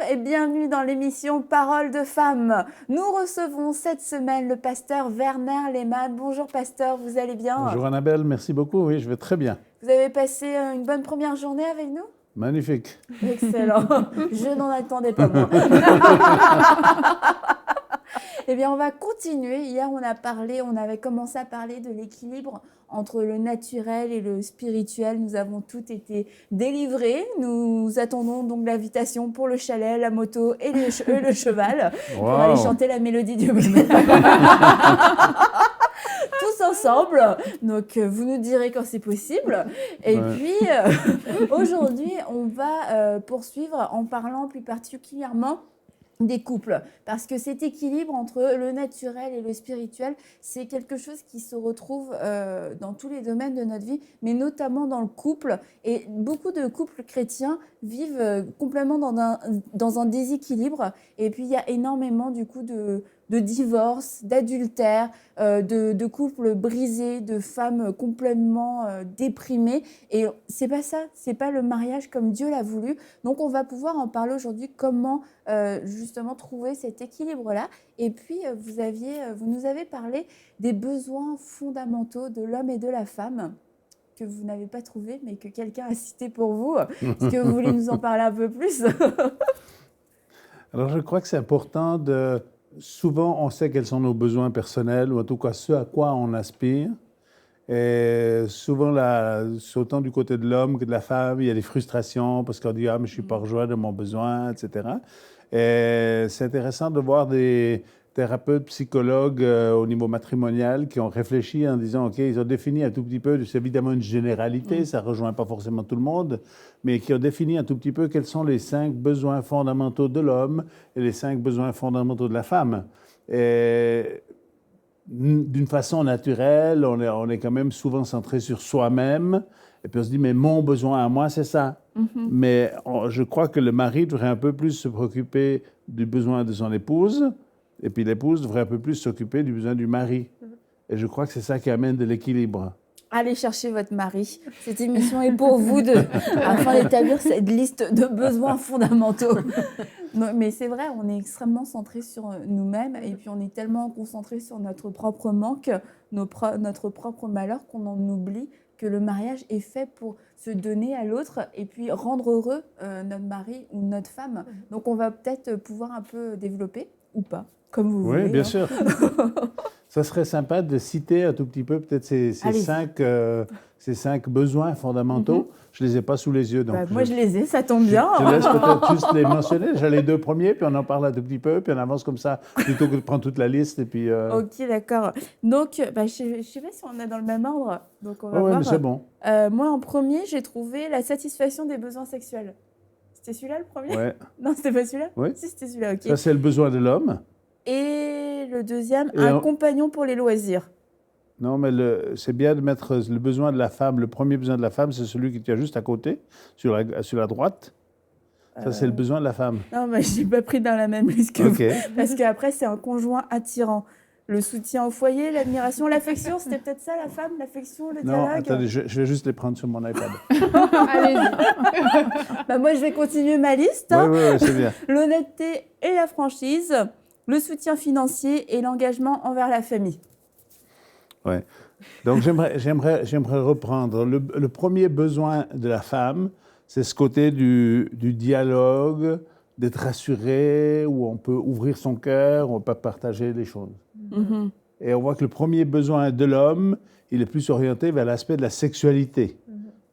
et bienvenue dans l'émission Paroles de femmes. Nous recevons cette semaine le pasteur Werner Lehmann. Bonjour pasteur, vous allez bien? Bonjour Annabelle, merci beaucoup, oui, je vais très bien. Vous avez passé une bonne première journée avec nous? Magnifique. Excellent, je n'en attendais pas moins. Eh bien, on va continuer. Hier, on avait commencé à parler de l'équilibre entre le naturel et le spirituel. Nous avons toutes été délivrés. Nous attendons donc l'invitation pour le chalet, la moto et le cheval pour aller chanter la mélodie du bonheur. Tous ensemble. Donc, vous nous direz quand c'est possible. Et puis, aujourd'hui, on va poursuivre en parlant plus particulièrement des couples, parce que cet équilibre entre le naturel et le spirituel, c'est quelque chose qui se retrouve dans tous les domaines de notre vie, mais notamment dans le couple. Et beaucoup de couples chrétiens vivent complètement dans un déséquilibre. Et puis, il y a énormément du coup de divorces, d'adultères, de couples brisés, de femmes complètement déprimées. Et c'est pas ça, c'est pas le mariage comme Dieu l'a voulu. Donc on va pouvoir en parler aujourd'hui, comment justement trouver cet équilibre-là. Et puis vous nous avez parlé des besoins fondamentaux de l'homme et de la femme, que vous n'avez pas trouvé, mais que quelqu'un a cité pour vous. Est-ce que vous voulez nous en parler un peu plus? Alors je crois que c'est important de... Souvent, on sait quels sont nos besoins personnels, ou en tout cas ce à quoi on aspire. Et souvent, c'est autant du côté de l'homme que de la femme, il y a des frustrations parce qu'on dit « Ah, mais je ne suis pas rejoint de mon besoin, etc. » Et c'est intéressant de voir des thérapeutes, psychologues au niveau matrimonial qui ont réfléchi en disant « OK, ils ont défini un tout petit peu, c'est évidemment une généralité, ça ne rejoint pas forcément tout le monde, mais qui ont défini un tout petit peu quels sont les 5 besoins fondamentaux de l'homme et les 5 besoins fondamentaux de la femme. » Et d'une façon naturelle, on est quand même souvent centré sur soi-même, et puis on se dit « Mais mon besoin à moi, c'est ça. » Mais je crois que le mari devrait un peu plus se préoccuper du besoin de son épouse, et puis l'épouse devrait un peu plus s'occuper du besoin du mari. Et je crois que c'est ça qui amène de l'équilibre. Allez chercher votre mari. Cette émission est pour vous deux, afin d'établir cette liste de besoins fondamentaux. Non, mais c'est vrai, on est extrêmement centré sur nous-mêmes, et puis on est tellement concentré sur notre propre manque, notre propre malheur, qu'on en oublie que le mariage est fait pour se donner à l'autre et puis rendre heureux notre mari ou notre femme. Donc on va peut-être pouvoir un peu développer, ou pas, comme vous voulez. Oui, bien sûr. Ça serait sympa de citer un tout petit peu peut-être ces 5 besoins fondamentaux. Je ne les ai pas sous les yeux. Donc moi, je les ai, ça tombe bien. Je laisse peut-être juste les mentionner. J'ai les 2 premiers, puis on en parle un tout petit peu, puis on avance comme ça, plutôt que de prendre toute la liste. Et puis, Ok, d'accord. Donc, je ne sais pas si on est dans le même ordre. Donc on va voir. Oui, mais c'est bon. Moi, en premier, j'ai trouvé la satisfaction des besoins sexuels. C'était celui-là, le premier? Ouais. Non, c'était pas celui-là? Oui. Si, c'était celui-là, ok. Ça, c'est le besoin de l'homme. Et le deuxième, un compagnon pour les loisirs. Non, mais c'est bien de mettre le besoin de la femme. Le premier besoin de la femme, c'est celui qui tient juste à côté, sur la droite. Ça, c'est le besoin de la femme. Non, mais je n'ai pas pris dans la même liste que vous. Parce qu'après, c'est un conjoint attirant. Le soutien au foyer, l'admiration, l'affection, c'était peut-être ça, la femme, l'affection, le dialogue? Non, attendez, je vais juste les prendre sur mon iPad. Allez-y. Moi, je vais continuer ma liste. Oui, c'est bien. L'honnêteté et la franchise, le soutien financier et l'engagement envers la famille. Oui. Donc, j'aimerais reprendre. Le premier besoin de la femme, c'est ce côté du dialogue, d'être rassuré, où on peut ouvrir son cœur, où on peut partager les choses. Et on voit que le premier besoin de l'homme, il est plus orienté vers l'aspect de la sexualité.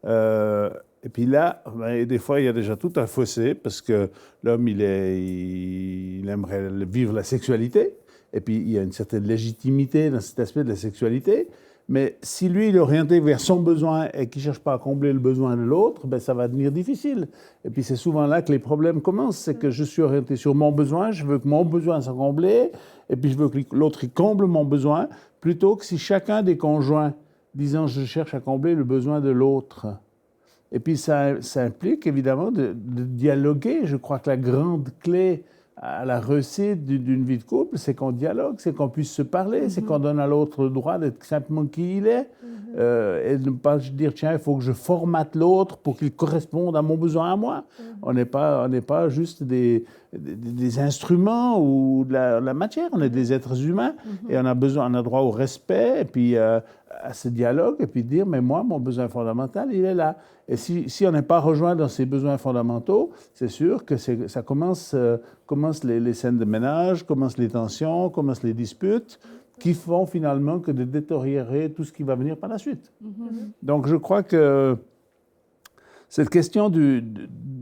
Et puis là, des fois, il y a déjà tout un fossé, parce que l'homme, il aimerait vivre la sexualité, et puis il y a une certaine légitimité dans cet aspect de la sexualité. Mais si lui, il est orienté vers son besoin et qu'il ne cherche pas à combler le besoin de l'autre, ça va devenir difficile. Et puis c'est souvent là que les problèmes commencent. C'est que je suis orienté sur mon besoin, je veux que mon besoin soit comblé, et puis je veux que l'autre comble mon besoin, plutôt que si chacun des conjoints, disant je cherche à combler le besoin de l'autre. Et puis ça implique évidemment de dialoguer. Je crois que la grande clé à la réussite d'une vie de couple, c'est qu'on dialogue, c'est qu'on puisse se parler, c'est qu'on donne à l'autre le droit d'être simplement qui il est, et de ne pas dire, tiens, il faut que je formate l'autre pour qu'il corresponde à mon besoin à moi. On n'est pas juste des instruments ou de la matière, on est des êtres humains, et on a droit au respect, et puis à ce dialogue, et puis dire, mais moi, mon besoin fondamental, il est là. Et si on n'est pas rejoint dans ces besoins fondamentaux, c'est sûr que ça commence les scènes de ménage, commencent les tensions, commencent les disputes, qui font finalement que de détériorer tout ce qui va venir par la suite. Donc je crois que cette question de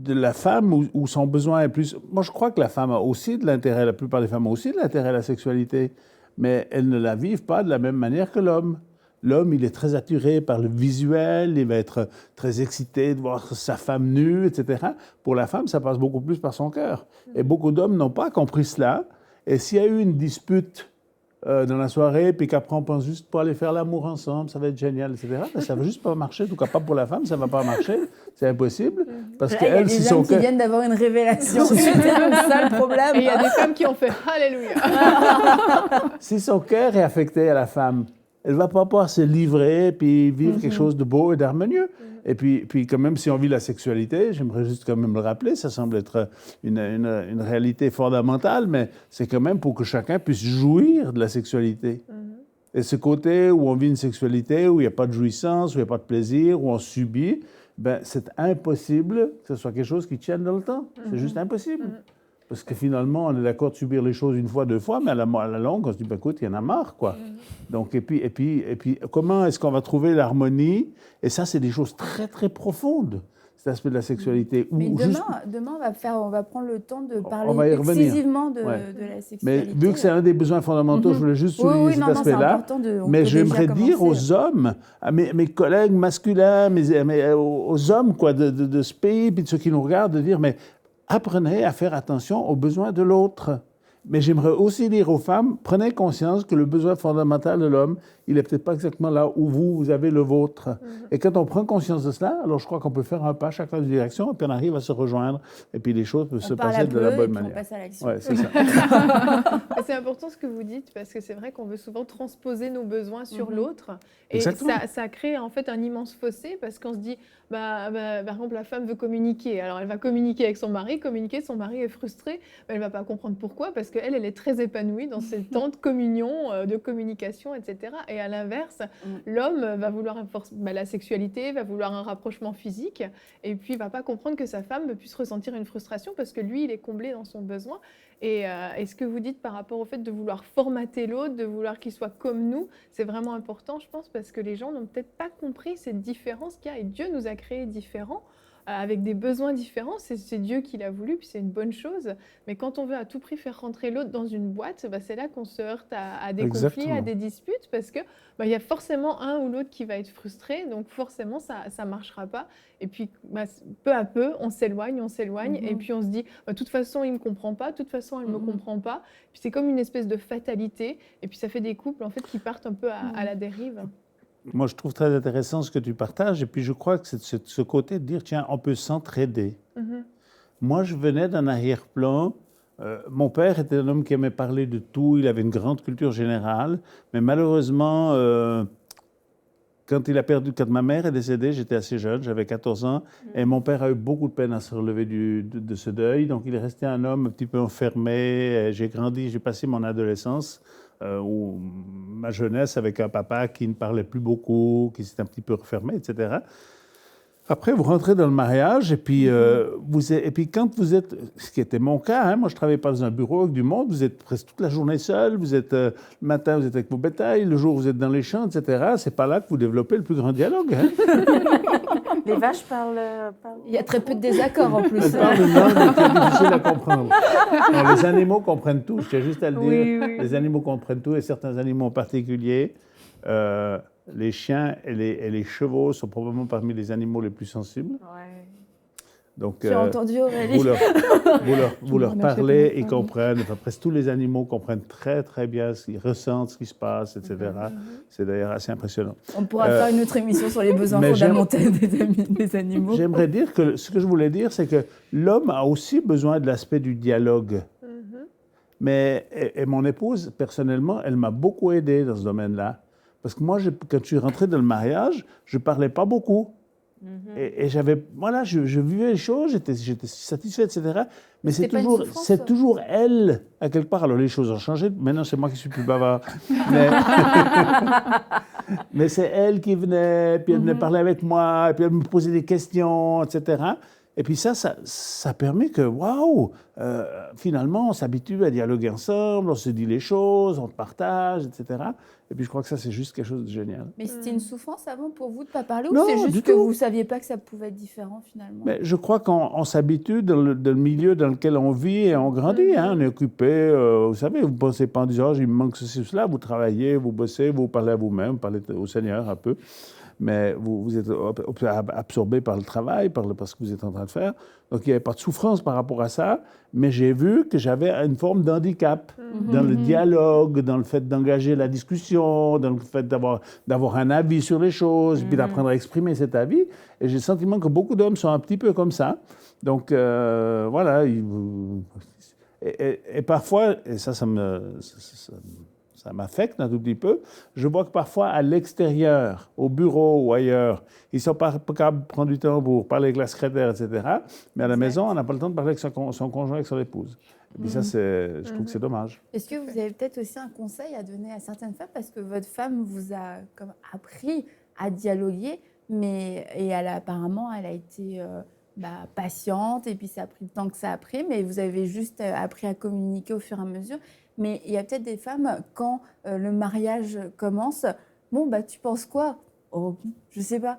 la femme où son besoin est plus... Moi, je crois que la femme a aussi de l'intérêt, la plupart des femmes ont aussi de l'intérêt à la sexualité, mais elles ne la vivent pas de la même manière que l'homme. L'homme, il est très attiré par le visuel, il va être très excité de voir sa femme nue, etc. Pour la femme, ça passe beaucoup plus par son cœur. Et beaucoup d'hommes n'ont pas compris cela. Et s'il y a eu une dispute dans la soirée, puis qu'après on pense juste pour aller faire l'amour ensemble, ça va être génial, etc., ben, ça ne va juste pas marcher. En tout cas, pas pour la femme, ça ne va pas marcher. C'est impossible. Parce il y a des hommes qui viennent d'avoir une révélation. C'est ça le problème. Et il y a des femmes qui ont fait « Alléluia ». Si son cœur est affecté à la femme, elle ne va pas pouvoir se livrer puis vivre quelque chose de beau et d'harmonieux. Et puis, quand même, si on vit la sexualité, j'aimerais juste quand même le rappeler, ça semble être une réalité fondamentale, mais c'est quand même pour que chacun puisse jouir de la sexualité. Et ce côté où on vit une sexualité, où il n'y a pas de jouissance, où il n'y a pas de plaisir, où on subit, ben, c'est impossible que ce soit quelque chose qui tienne dans le temps. C'est juste impossible. Parce que finalement, on est d'accord de subir les choses une fois, deux fois, mais à la longue, on se dit, ben, écoute, il y en a marre, quoi. Donc, et puis, comment est-ce qu'on va trouver l'harmonie? Et ça, c'est des choses très, très profondes, cet aspect de la sexualité. Mais demain on va prendre le temps de parler exclusivement de la sexualité. Mais vu que c'est un des besoins fondamentaux, je voulais juste souligner cet aspect-là. Mais j'aimerais dire aux hommes, à mes collègues masculins, aux hommes quoi, de ce pays, puis de ceux qui nous regardent, de dire, mais apprenez à faire attention aux besoins de l'autre. Mais j'aimerais aussi dire aux femmes, prenez conscience que le besoin fondamental de l'homme, il n'est peut-être pas exactement là où vous avez le vôtre. Et quand on prend conscience de cela, alors je crois qu'on peut faire un pas chacun dans une direction, et puis on arrive à se rejoindre, et puis les choses peuvent se passer de la bonne manière. On passe à l'action. Ouais, c'est ça. C'est important ce que vous dites, parce que c'est vrai qu'on veut souvent transposer nos besoins sur l'autre. Et ça crée en fait un immense fossé, parce qu'on se dit, par exemple, la femme veut communiquer. Alors elle va communiquer avec son mari, son mari est frustré, mais elle ne va pas comprendre pourquoi, parce qu'elle est très épanouie dans ces temps de communion, de communication, etc. Et à l'inverse, l'homme va vouloir la sexualité, va vouloir un rapprochement physique, et puis il ne va pas comprendre que sa femme puisse ressentir une frustration, parce que lui, il est comblé dans son besoin. Et ce que vous dites par rapport au fait de vouloir formater l'autre, de vouloir qu'il soit comme nous, c'est vraiment important, je pense, parce que les gens n'ont peut-être pas compris cette différence qu'il y a. Et Dieu nous a créés différents, avec des besoins différents. C'est Dieu qui l'a voulu, puis c'est une bonne chose. Mais quand on veut à tout prix faire rentrer l'autre dans une boîte, c'est là qu'on se heurte à des conflits, à des disputes, parce que il y a forcément un ou l'autre qui va être frustré, donc forcément ça ne marchera pas. Et puis peu à peu, on s'éloigne, et puis on se dit, de toute façon, il ne me comprend pas, de toute façon, elle ne me comprend pas. Puis c'est comme une espèce de fatalité, et puis ça fait des couples en fait, qui partent un peu à la dérive. Moi, je trouve très intéressant ce que tu partages, et puis je crois que c'est ce côté de dire, tiens, on peut s'entraider. Moi, je venais d'un arrière-plan. Mon père était un homme qui aimait parler de tout, il avait une grande culture générale, mais malheureusement, quand ma mère est décédée, j'étais assez jeune, j'avais 14 ans, et mon père a eu beaucoup de peine à se relever de ce deuil, donc il est resté un homme un petit peu enfermé. J'ai grandi, j'ai passé mon adolescence, ou ma jeunesse avec un papa qui ne parlait plus beaucoup, qui s'est un petit peu refermé, etc. Après, vous rentrez dans le mariage, et puis, quand vous êtes, ce qui était mon cas, hein, moi je ne travaillais pas dans un bureau avec du monde, vous êtes presque toute la journée seul, vous êtes, le matin vous êtes avec vos bétails, le jour vous êtes dans les champs, etc. C'est pas là que vous développez le plus grand dialogue. Hein. Les vaches parlent... Il y a très peu de désaccords en plus. Elles parlent une langue qui est difficile à comprendre. Non, les animaux comprennent tout, je tiens juste à le dire. Oui. Les animaux comprennent tout, et certains animaux en particulier. Les chiens et les chevaux sont probablement parmi les animaux les plus sensibles. Ouais. Donc, j'ai entendu Aurélie. Vous leur parlez, ils comprennent. Enfin, presque tous les animaux comprennent très, très bien, ils ressentent ce qui se passe, etc. C'est d'ailleurs assez impressionnant. On pourra faire une autre émission sur les besoins fondamentaux des animaux. J'aimerais dire que ce que je voulais dire, c'est que l'homme a aussi besoin de l'aspect du dialogue. Mais et mon épouse, personnellement, elle m'a beaucoup aidé dans ce domaine-là. Parce que moi, quand je suis rentré dans le mariage, je ne parlais pas beaucoup. Et j'avais, voilà, je vivais les choses, j'étais satisfait, etc. Mais c'est toujours elle, à quelque part. Alors les choses ont changé, maintenant c'est moi qui suis plus bavard. Mais c'est elle qui venait, puis elle venait parler avec moi, et puis elle me posait des questions, etc. Et puis ça permet que, waouh, finalement, on s'habitue à dialoguer ensemble, on se dit les choses, on partage, etc. Et puis je crois que ça, c'est juste quelque chose de génial. Mais c'était une souffrance avant pour vous de ne pas parler ou Non, c'est juste du que tout. vous ne saviez pas que ça pouvait être différent finalement? Mais je crois qu'on s'habitue dans le milieu dans lequel on vit et on grandit. Hein, on est occupé, vous savez, vous ne pensez pas en disant, il me manque ceci ou cela, vous travaillez, vous bossez, vous parlez à vous-même, vous parlez au Seigneur un peu. Mais vous êtes absorbé par le travail, par ce que vous êtes en train de faire. Donc, il n'y avait pas de souffrance par rapport à ça. Mais j'ai vu que j'avais une forme d'handicap dans le dialogue, dans le fait d'engager la discussion, dans le fait d'avoir un avis sur les choses, puis d'apprendre à exprimer cet avis. Et j'ai le sentiment que beaucoup d'hommes sont un petit peu comme ça. Donc, voilà. Et parfois, et ça m'affecte un tout petit peu. Je vois que parfois, à l'extérieur, au bureau ou ailleurs, ils ne sont pas capables de prendre du temps pour parler avec la secrétaire, etc. Mais à la maison, on n'a pas le temps de parler avec son conjoint, avec son épouse. Et puis ça, je trouve que c'est dommage. Est-ce que vous avez peut-être aussi un conseil à donner à certaines femmes parce que votre femme vous a comme appris à dialoguer, apparemment, elle a été patiente et puis ça a pris le temps que ça a pris, mais vous avez juste appris à communiquer au fur et à mesure. Mais il y a peut-être des femmes, quand le mariage commence, bon, tu penses quoi? Oh, je sais pas.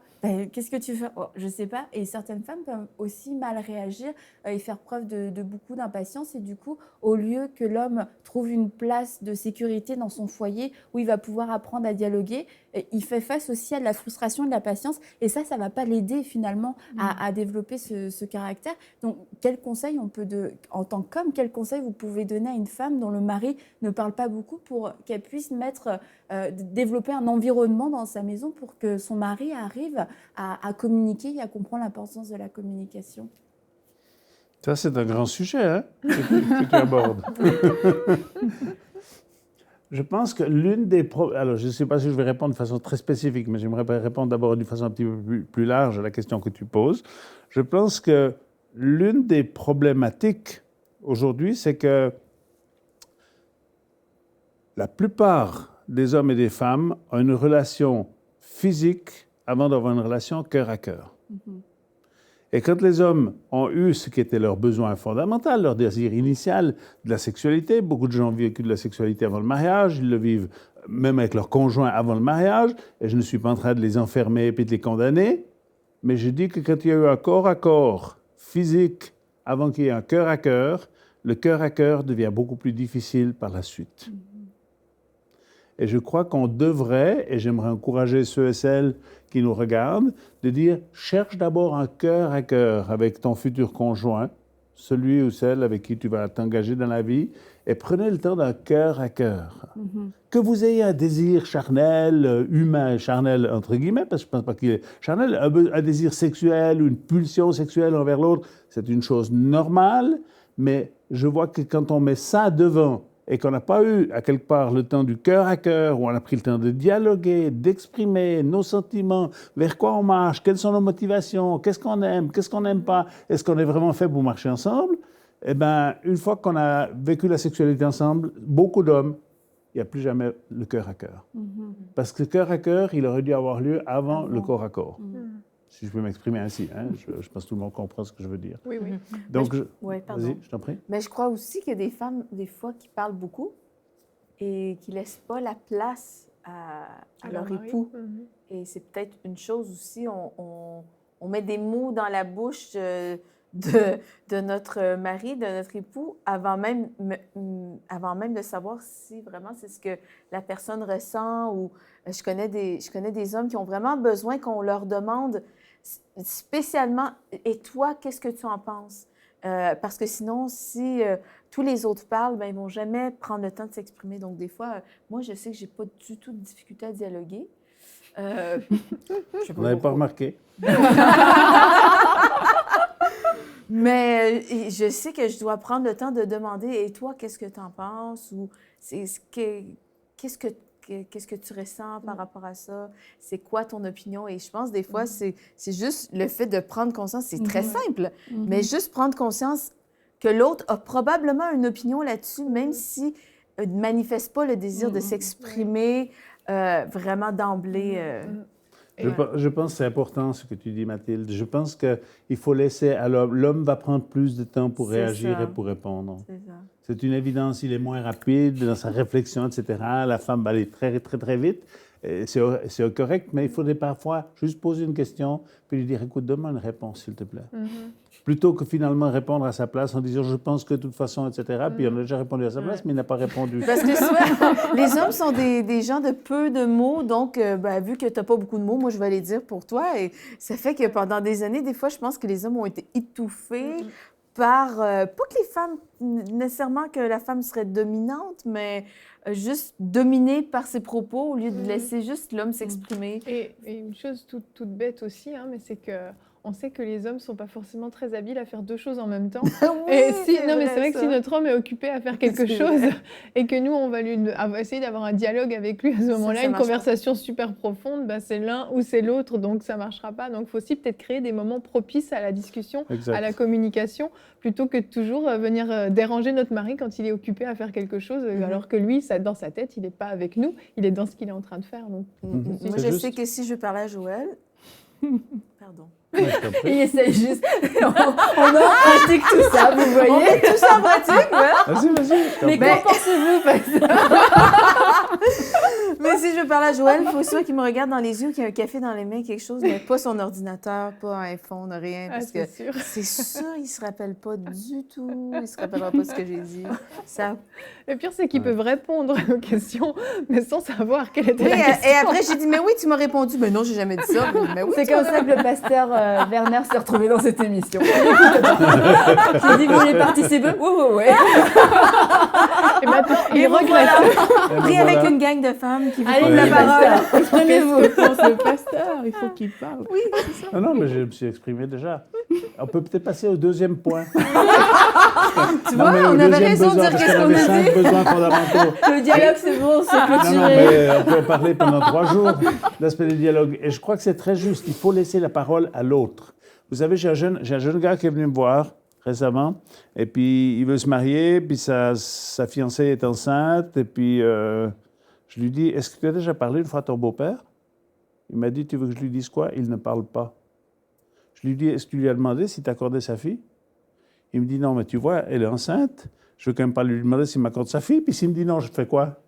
Qu'est-ce que tu fais? Oh, je sais pas. Et certaines femmes peuvent aussi mal réagir et faire preuve de beaucoup d'impatience. Et du coup, au lieu que l'homme trouve une place de sécurité dans son foyer où il va pouvoir apprendre à dialoguer, il fait face aussi à de la frustration et de la patience. Et ça va pas l'aider finalement à développer ce caractère. Donc, quel conseil en tant qu'homme, quel conseil vous pouvez donner à une femme dont le mari ne parle pas beaucoup pour qu'elle puisse développer un environnement dans sa maison pour que son mari arrive à communiquer et à comprendre l'importance de la communication? Ça, c'est un grand sujet que tu abordes. Je pense que l'une des... Alors, je ne sais pas si je vais répondre de façon très spécifique, mais j'aimerais répondre d'abord d'une façon un petit peu plus large à la question que tu poses. Je pense que l'une des problématiques aujourd'hui, c'est que la plupart des hommes et des femmes ont une relation physique avant d'avoir une relation cœur à cœur. Et quand les hommes ont eu ce qui était leur besoin fondamental, leur désir initial de la sexualité, beaucoup de gens ont vécu de la sexualité avant le mariage, ils le vivent même avec leur conjoint avant le mariage, et je ne suis pas en train de les enfermer et de les condamner, mais je dis que quand il y a eu un corps à corps physique avant qu'il y ait un cœur à cœur, le cœur à cœur devient beaucoup plus difficile par la suite. Et je crois qu'on devrait, et j'aimerais encourager ceux et celles qui nous regardent, de dire, cherche d'abord un cœur à cœur avec ton futur conjoint, celui ou celle avec qui tu vas t'engager dans la vie, et prenez le temps d'un cœur à cœur. Que vous ayez un désir charnel, humain, charnel entre guillemets, parce que je ne pense pas qu'il est charnel, un désir sexuel ou une pulsion sexuelle envers l'autre, c'est une chose normale, mais je vois que quand on met ça devant, et qu'on n'a pas eu, à quelque part, le temps du cœur à cœur, où on a pris le temps de dialoguer, d'exprimer nos sentiments, vers quoi on marche, quelles sont nos motivations, qu'est-ce qu'on aime, qu'est-ce qu'on n'aime pas, est-ce qu'on est vraiment fait pour marcher ensemble? Eh bien, une fois qu'on a vécu la sexualité ensemble, beaucoup d'hommes, il n'y a plus jamais le cœur à cœur. Parce que le cœur à cœur, il aurait dû avoir lieu avant le corps à corps. Si je peux m'exprimer ainsi, je pense que tout le monde comprend ce que je veux dire. Oui, oui. Donc, vas-y, je t'en prie. Mais je crois aussi qu'il y a des femmes, des fois, qui parlent beaucoup et qui ne laissent pas la place à leur époux. Et c'est peut-être une chose aussi, on met des mots dans la bouche de notre mari, de notre époux, avant même de savoir si vraiment c'est ce que la personne ressent. Ou je connais des hommes qui ont vraiment besoin qu'on leur demande spécialement « Et toi, qu'est-ce que tu en penses? » Parce que sinon, si tous les autres parlent, ils ne vont jamais prendre le temps de s'exprimer. Donc, des fois, moi, je sais que je n'ai pas du tout de difficulté à dialoguer. Vous n'avez pas remarqué? Mais je sais que je dois prendre le temps de demander, et toi, qu'est-ce que tu en penses? Ou qu'est-ce que tu ressens par rapport à ça? C'est quoi ton opinion? Et je pense, des fois, c'est juste le fait de prendre conscience. C'est très simple, mais juste prendre conscience que l'autre a probablement une opinion là-dessus, même si ne manifeste pas le désir de s'exprimer vraiment d'emblée. Je pense que c'est important ce que tu dis, Mathilde. Je pense qu'il faut laisser à l'homme. L'homme va prendre plus de temps pour réagir et pour répondre. C'est une évidence. Il est moins rapide dans sa réflexion, etc. La femme va aller très, très, très vite. C'est correct, mais il faudrait parfois juste poser une question puis lui dire, écoute, donne-moi une réponse, s'il te plaît. Plutôt que finalement répondre à sa place en disant, je pense que de toute façon, etc. Puis on a déjà répondu à sa place, mais il n'a pas répondu. Parce que souvent, les hommes sont des gens de peu de mots, donc vu que tu n'as pas beaucoup de mots, moi, je vais les dire pour toi. Et ça fait que pendant des années, des fois, je pense que les hommes ont été étouffés par, pas que les femmes, nécessairement que la femme serait dominante, mais juste dominée par ses propos au lieu de laisser juste l'homme s'exprimer. Et une chose toute bête aussi, hein, mais c'est que on sait que les hommes ne sont pas forcément très habiles à faire deux choses en même temps. Mais c'est vrai que si notre homme est occupé à faire quelque chose et que nous, on va essayer d'avoir un dialogue avec lui à ce moment-là, une conversation super profonde, c'est l'un ou c'est l'autre, donc ça ne marchera pas. Donc, il faut aussi peut-être créer des moments propices à la discussion, à la communication, plutôt que de toujours venir déranger notre mari quand il est occupé à faire quelque chose, alors que lui, dans sa tête, il n'est pas avec nous, il est dans ce qu'il est en train de faire. Donc, moi, je sais que si je parlais à Joël... Pardon. Il essaie juste. On pratique tout ça, vous voyez. On met tout ça en pratique, Vas-y. Mais qu'en pensez-vous? Mais si je parle à Joël, il faut soit qu'il me regarde dans les yeux, qu'il y a un café dans les mains, quelque chose, mais pas son ordinateur, pas un iPhone, rien. Parce que c'est sûr, il ne se rappelle pas du tout. Il ne se rappellera pas ce que j'ai dit. Ça... Le pire, c'est qu'ils peuvent répondre à nos questions, mais sans savoir quelle était la question. Et après, j'ai dit, mais oui, tu m'as répondu. Mais non, j'ai jamais dit ça. Mais oui, c'est comme ça que le pasteur Werner s'est retrouvé dans cette émission. J'ai dit, vous voulez participer? Oui. Et maintenant, il regrette. Pris avec une gang de femmes qui vous allez, la parole. Exprimez-vous. Le pasteur, il faut qu'il parle. Oui, c'est ça. Non, mais je me suis exprimé déjà. On peut peut-être passer au deuxième point. Tu vois, on avait raison de dire qu'est-ce qu'on a dit. 5 besoins fondamentaux. Le dialogue, c'est bon, c'est clôturé. Non, mais on peut en parler pendant 3 jours, l'aspect du dialogue. Et je crois que c'est très juste. Il faut laisser la parole à l'autre. Vous savez, j'ai un jeune gars qui est venu me voir récemment, et puis il veut se marier, puis sa fiancée est enceinte, et puis je lui dis, est-ce que tu as déjà parlé une fois à ton beau-père? Il m'a dit, tu veux que je lui dise quoi? Il ne parle pas. Je lui dis, est-ce que tu lui as demandé s'il t'accordait sa fille? Il me dit, non, mais tu vois, elle est enceinte, je veux quand même pas lui demander s'il m'accorde sa fille, puis s'il me dit non, je fais quoi?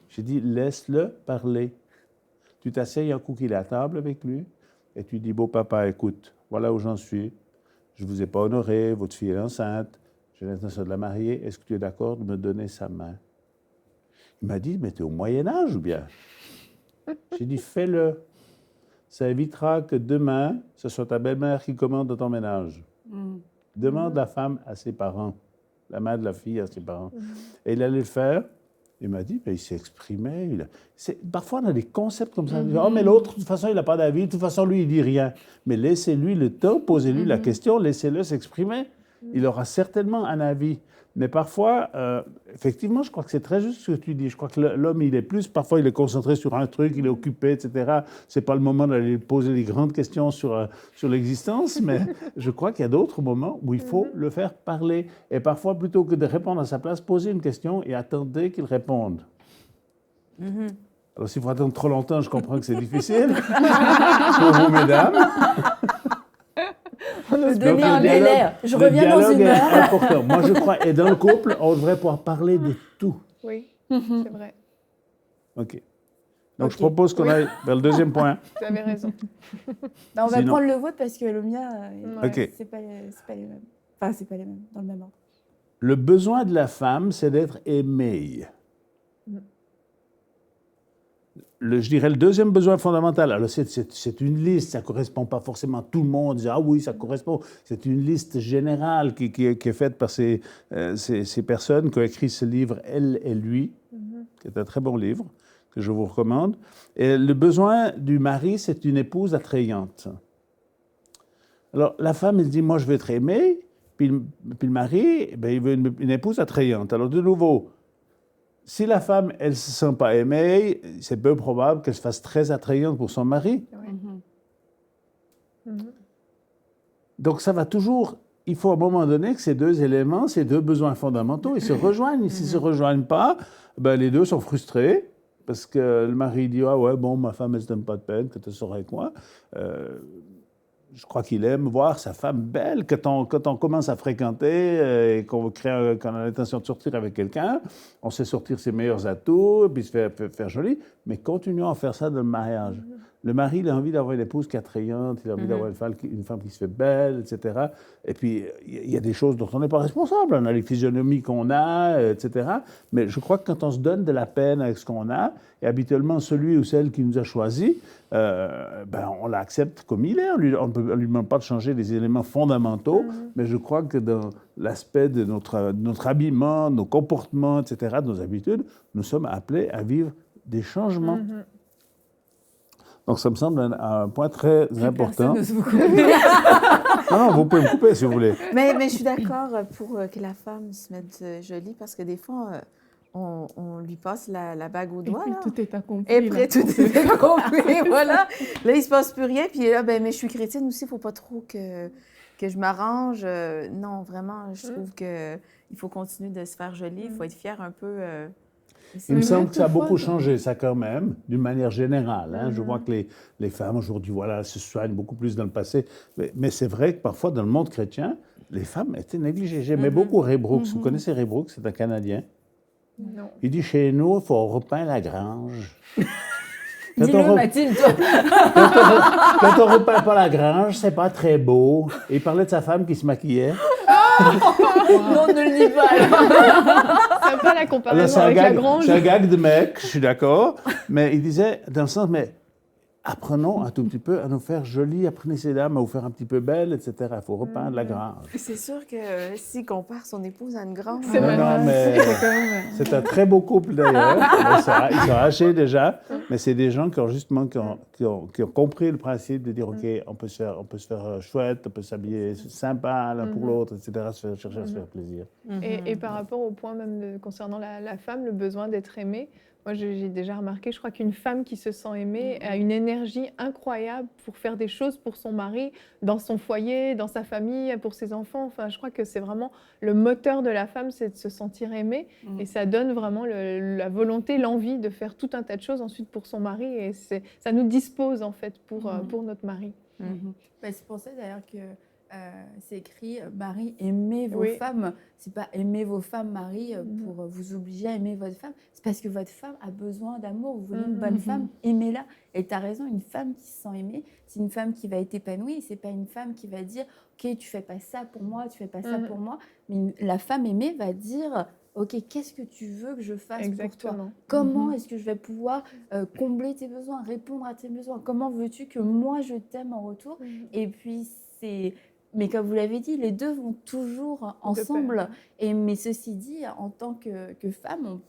J'ai dit, laisse-le parler. Tu t'asseyes un coup qu'il est à table avec lui, et tu dis, beau papa, écoute, voilà où j'en suis. Je ne vous ai pas honoré, votre fille est enceinte, j'ai l'intention de la marier, est-ce que tu es d'accord de me donner sa main? Il m'a dit, mais tu es au Moyen-Âge ou bien? J'ai dit, fais-le. Ça évitera que demain, ce soit ta belle-mère qui commande dans ton ménage. Demande la femme à ses parents, la mère de la fille à ses parents. Et il allait le faire. Il m'a dit, ben, il s'est exprimé. Parfois, on a des concepts comme ça. Oh, mais l'autre, de toute façon, il n'a pas d'avis. De toute façon, lui, il ne dit rien. Mais laissez-lui le temps, posez-lui la question, laissez-le s'exprimer. Il aura certainement un avis. Mais parfois, effectivement, je crois que c'est très juste ce que tu dis. Je crois que l'homme, parfois, il est concentré sur un truc, il est occupé, etc. Ce n'est pas le moment d'aller poser des grandes questions sur l'existence, mais je crois qu'il y a d'autres moments où il faut le faire parler. Et parfois, plutôt que de répondre à sa place, posez une question et attendez qu'il réponde. Alors, s'il faut attendre trop longtemps, je comprends que c'est difficile pour vous, mesdames. Donner un délai. Je reviens dans une heure. C'est important. Moi, je crois, et dans le couple, on devrait pouvoir parler de tout. Oui, c'est vrai. OK. Donc, je propose qu'on aille vers le deuxième point. Vous avez raison. On va prendre le vôtre parce que le mien, OK. c'est pas les mêmes. Enfin, c'est pas les mêmes, dans le même ordre. Le besoin de la femme, c'est d'être aimée. Je dirais le deuxième besoin fondamental, alors c'est une liste, ça ne correspond pas forcément à tout le monde, dire, ah oui, ça correspond. C'est une liste générale qui est faite par ces personnes qui ont écrit ce livre, Elle et lui, qui est un très bon livre, que je vous recommande. Et le besoin du mari, c'est une épouse attrayante. Alors, la femme, elle dit, moi, je veux être aimée, Puis le mari, ben, il veut une épouse attrayante. Alors, de nouveau, si la femme, elle ne se sent pas aimée, c'est peu probable qu'elle se fasse très attrayante pour son mari. Donc, ça va toujours... Il faut à un moment donné que ces deux éléments, ces deux besoins fondamentaux, ils se rejoignent. S'ils ne se rejoignent pas, ben, les deux sont frustrés parce que le mari dit « Ah ouais, bon, ma femme, elle ne se donne pas de peine que tu sors avec moi. Je crois qu'il aime voir sa femme belle. Quand on commence à fréquenter et qu'on a l'intention de sortir avec quelqu'un, on sait sortir ses meilleurs atouts, puis se faire joli, mais continuons à faire ça dans le mariage. Le mari, il a envie d'avoir une épouse qui est attrayante, il a envie d'avoir une femme qui se fait belle, etc. Et puis, il y a des choses dont on n'est pas responsable. On a les physionomies qu'on a, etc. Mais je crois que quand on se donne de la peine avec ce qu'on a, et habituellement, celui ou celle qui nous a choisi, ben, on l'accepte comme il est. On ne lui demande pas de changer les éléments fondamentaux, mais je crois que dans l'aspect de notre habillement, nos comportements, etc., de nos habitudes, nous sommes appelés à vivre des changements. Donc, ça me semble un point très important. Non, vous pouvez me couper si vous voulez. Mais je suis d'accord pour que la femme se mette jolie, parce que des fois, on lui passe la bague au doigt. Et puis, là. tout est accompli. Et après, tout est accompli, voilà. Là, il ne se passe plus rien. Puis là, ben, mais je suis chrétienne aussi, il ne faut pas trop que je m'arrange. Non, vraiment, je trouve qu'il faut continuer de se faire jolie. Il faut être fier un peu. Il me semble que ça a beaucoup changé, ça quand même, d'une manière générale. Hein. Je vois que les femmes aujourd'hui, voilà, se soignent beaucoup plus dans le passé. Mais c'est vrai que parfois, dans le monde chrétien, les femmes étaient négligées. J'aimais beaucoup Ray Brooks. Vous connaissez Ray Brooks? C'est un Canadien. Non. Il dit, chez nous, il faut repeindre la grange. Dis-le, Mathilde, toi. Quand on ne repeint pas la grange, c'est pas très beau. Et il parlait de sa femme qui se maquillait. Non, ne le dis pas. Alors. C'est un peu la comparaison Alors, avec la grange. C'est un gag de mec, je suis d'accord. Mais il disait, dans le sens, mais apprenons un tout petit peu à nous faire jolies, apprenez ces dames à vous faire un petit peu belles, etc. Il faut repeindre la grange. C'est sûr que s'il compare son épouse à une grande... C'est vrai. Non, mais c'est un très beau couple d'ailleurs. Ils sont âgés déjà, mais c'est des gens qui ont justement qui ont compris le principe de dire OK, on peut se faire chouette, on peut s'habiller sympa l'un pour l'autre, etc. Chercher à se faire plaisir. Et par rapport au point même concernant la femme, le besoin d'être aimée, moi j'ai déjà remarqué, je crois qu'une femme qui se sent aimée a une énergie incroyable pour faire des choses pour son mari, dans son foyer, dans sa famille, pour ses enfants. Enfin, je crois que c'est vraiment le moteur de la femme, c'est de se sentir aimée. Et ça donne vraiment la volonté, l'envie de faire tout un tas de choses ensuite pour son mari. Et ça nous dispose en fait pour notre mari. C'est pour ça d'ailleurs que c'est écrit Marie, aimez vos femmes. C'est pas aimer vos femmes, Marie, pour vous obliger à aimer votre femme. C'est parce que votre femme a besoin d'amour. Vous voulez une bonne femme, aimez-la. Et tu as raison, une femme qui se sent aimée, c'est une femme qui va être épanouie. C'est pas une femme qui va dire OK, tu fais pas ça pour moi, tu fais pas ça pour moi. Mais la femme aimée va dire OK, qu'est-ce que tu veux que je fasse pour toi? Comment est-ce que je vais pouvoir combler tes besoins, répondre à tes besoins? Comment veux-tu que moi je t'aime en retour? Et puis c'est... Mais comme vous l'avez dit, les deux vont toujours ensemble. Mais ceci dit, en tant que femme, on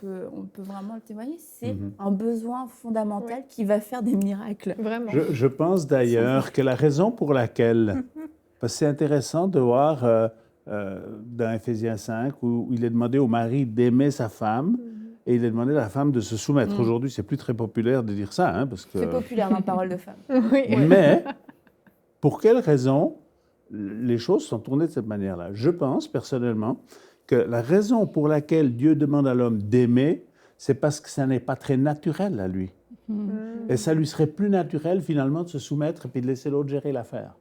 peut vraiment le témoigner, c'est un besoin fondamental qui va faire des miracles. Vraiment. Je pense d'ailleurs que la raison pour laquelle... Parce que c'est intéressant de voir dans Éphésiens 5 où il est demandé au mari d'aimer sa femme et il est demandé à la femme de se soumettre. Aujourd'hui, c'est plus très populaire de dire ça. Hein, parce que... C'est populaire dans Parole de femme. Mais pour quelle raison les choses sont tournées de cette manière-là? Je pense personnellement que la raison pour laquelle Dieu demande à l'homme d'aimer, c'est parce que ça n'est pas très naturel à lui. Et ça lui serait plus naturel finalement de se soumettre et puis de laisser l'autre gérer l'affaire.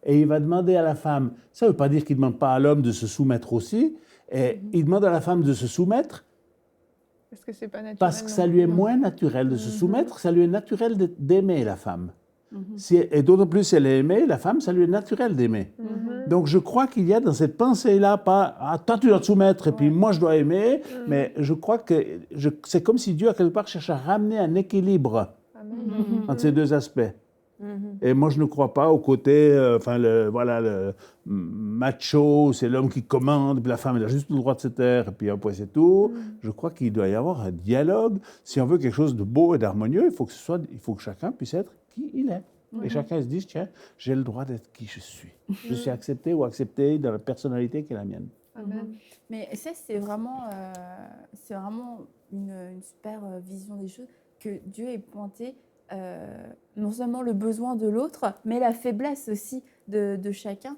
Et il va demander à la femme, ça ne veut pas dire qu'il ne demande pas à l'homme de se soumettre aussi, et il demande à la femme de se soumettre parce que c'est pas naturel. Parce que ça lui est moins naturel de se soumettre, ça lui est naturel d'aimer la femme. Et d'autant plus si elle est aimée, la femme, ça lui est naturel d'aimer. Donc je crois qu'il y a dans cette pensée-là, pas « Ah, toi tu dois te soumettre et puis moi je dois aimer », mais je crois que c'est comme si Dieu, à quelque part, cherche à ramener un équilibre entre ces deux aspects. Et moi je ne crois pas au côté, le macho, c'est l'homme qui commande, puis la femme elle a juste le droit de se taire, et puis après c'est tout. Je crois qu'il doit y avoir un dialogue. Si on veut quelque chose de beau et d'harmonieux, il faut que chacun puisse être qui il est. Et chacun se dit, tiens, j'ai le droit d'être qui je suis. Je suis accepté ou acceptée dans la personnalité qui est la mienne. Amen. Mais ça, c'est vraiment une super vision des choses, que Dieu ait pointé non seulement le besoin de l'autre, mais la faiblesse aussi de chacun.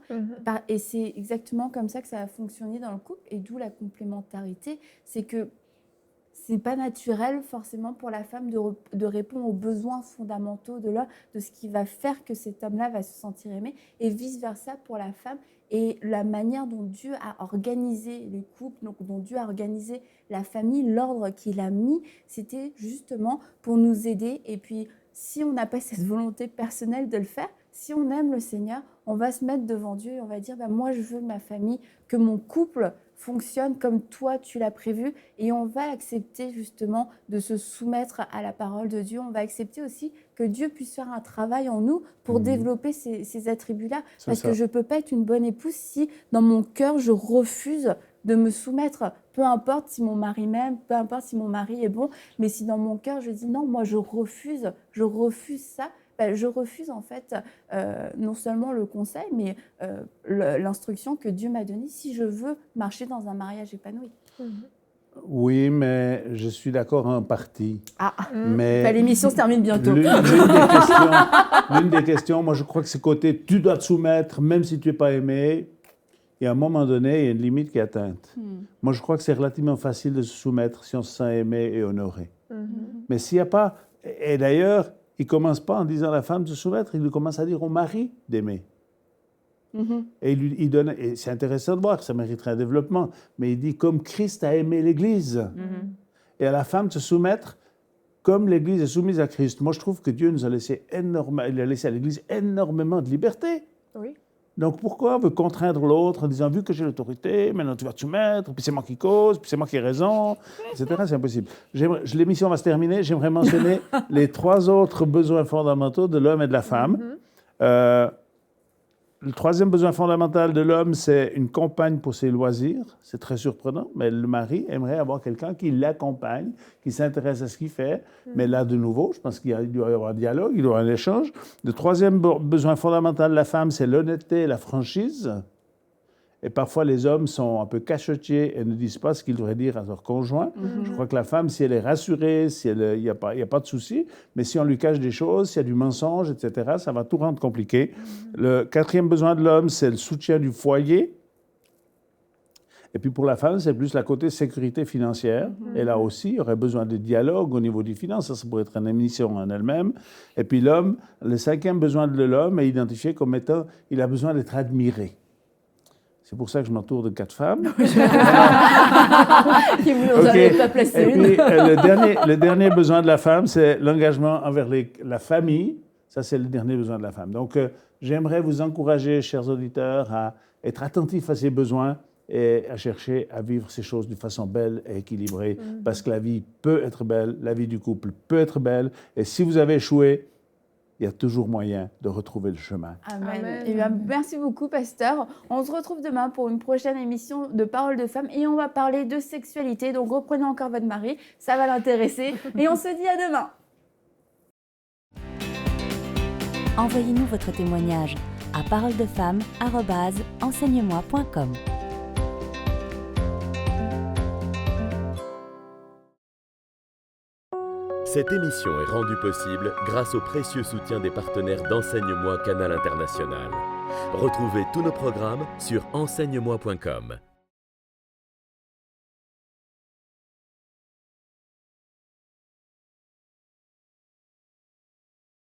Et c'est exactement comme ça que ça a fonctionné dans le couple, et d'où la complémentarité. C'est que c'est pas naturel forcément pour la femme de répondre aux besoins fondamentaux de l'homme, de ce qui va faire que cet homme-là va se sentir aimé, et vice-versa pour la femme. Et la manière dont Dieu a organisé les couples, donc dont Dieu a organisé la famille, l'ordre qu'il a mis, c'était justement pour nous aider. Et puis, si on n'a pas cette volonté personnelle de le faire, si on aime le Seigneur, on va se mettre devant Dieu et on va dire, moi je veux que ma famille, que mon couple fonctionne comme toi tu l'as prévu, et on va accepter justement de se soumettre à la parole de Dieu. On va accepter aussi que Dieu puisse faire un travail en nous pour développer ces attributs-là. Parce que je ne peux pas être une bonne épouse si dans mon cœur je refuse de me soumettre, peu importe si mon mari m'aime, peu importe si mon mari est bon, mais si dans mon cœur je dis non, moi je refuse ça, je refuse en fait non seulement le conseil, mais l'instruction que Dieu m'a donnée si je veux marcher dans un mariage épanoui. Oui, mais je suis d'accord en partie. Mais l'émission se termine bientôt. L'une des questions, moi je crois que c'est côté tu dois te soumettre même si tu n'es pas aimé. Et à un moment donné, il y a une limite qui est atteinte. Moi, je crois que c'est relativement facile de se soumettre si on se sent aimé et honoré. Mais s'il n'y a pas... Et d'ailleurs, il ne commence pas en disant à la femme de se soumettre, il commence à dire au mari d'aimer. Et il donne... Et c'est intéressant de voir, ça mériterait un développement, mais il dit comme Christ a aimé l'Église. Et à la femme de se soumettre comme l'Église est soumise à Christ. Moi, je trouve que Dieu nous a laissé il a laissé à l'Église énormément de liberté. Oui. Donc, pourquoi on veut contraindre l'autre en disant, vu que j'ai l'autorité, maintenant tu vas te soumettre, puis c'est moi qui cause, puis c'est moi qui ai raison, etc. C'est impossible. L'émission va se terminer. J'aimerais mentionner les 3 autres besoins fondamentaux de l'homme et de la femme. Le 3e besoin fondamental de l'homme, c'est une compagne pour ses loisirs. C'est très surprenant, mais le mari aimerait avoir quelqu'un qui l'accompagne, qui s'intéresse à ce qu'il fait. Mais là, de nouveau, je pense qu'il doit y avoir un dialogue, il doit y avoir un échange. Le 3e besoin fondamental de la femme, c'est l'honnêteté et la franchise. Et parfois, les hommes sont un peu cachotiers et ne disent pas ce qu'ils devraient dire à leur conjoint. Je crois que la femme, si elle est rassurée, il n'y a pas de souci, mais si on lui cache des choses, s'il y a du mensonge, etc., ça va tout rendre compliqué. Le 4e besoin de l'homme, c'est le soutien du foyer. Et puis pour la femme, c'est plus la côté sécurité financière. Et là aussi, il y aurait besoin de dialogue au niveau des finances. Ça pourrait être une émission en elle-même. Et puis l'homme, le 5e besoin de l'homme est identifié comme étant, il a besoin d'être admiré. C'est pour ça que je m'entoure de 4 femmes. Qui vous en avez pas placé une. Et puis, le dernier besoin de la femme, c'est l'engagement envers la famille. Ça, c'est le dernier besoin de la femme. Donc, j'aimerais vous encourager, chers auditeurs, à être attentifs à ces besoins et à chercher à vivre ces choses de façon belle et équilibrée. Parce que la vie peut être belle, la vie du couple peut être belle. Et si vous avez échoué, il y a toujours moyen de retrouver le chemin. Amen. Et bien, merci beaucoup, pasteur. On se retrouve demain pour une prochaine émission de Paroles de femmes et on va parler de sexualité. Donc, reprenez encore votre mari, ça va l'intéresser. Et on se dit à demain. Envoyez-nous votre témoignage à parolesdefemmes@enseigne-moi.com. Cette émission est rendue possible grâce au précieux soutien des partenaires d'Enseigne-moi Canal International. Retrouvez tous nos programmes sur enseigne-moi.com.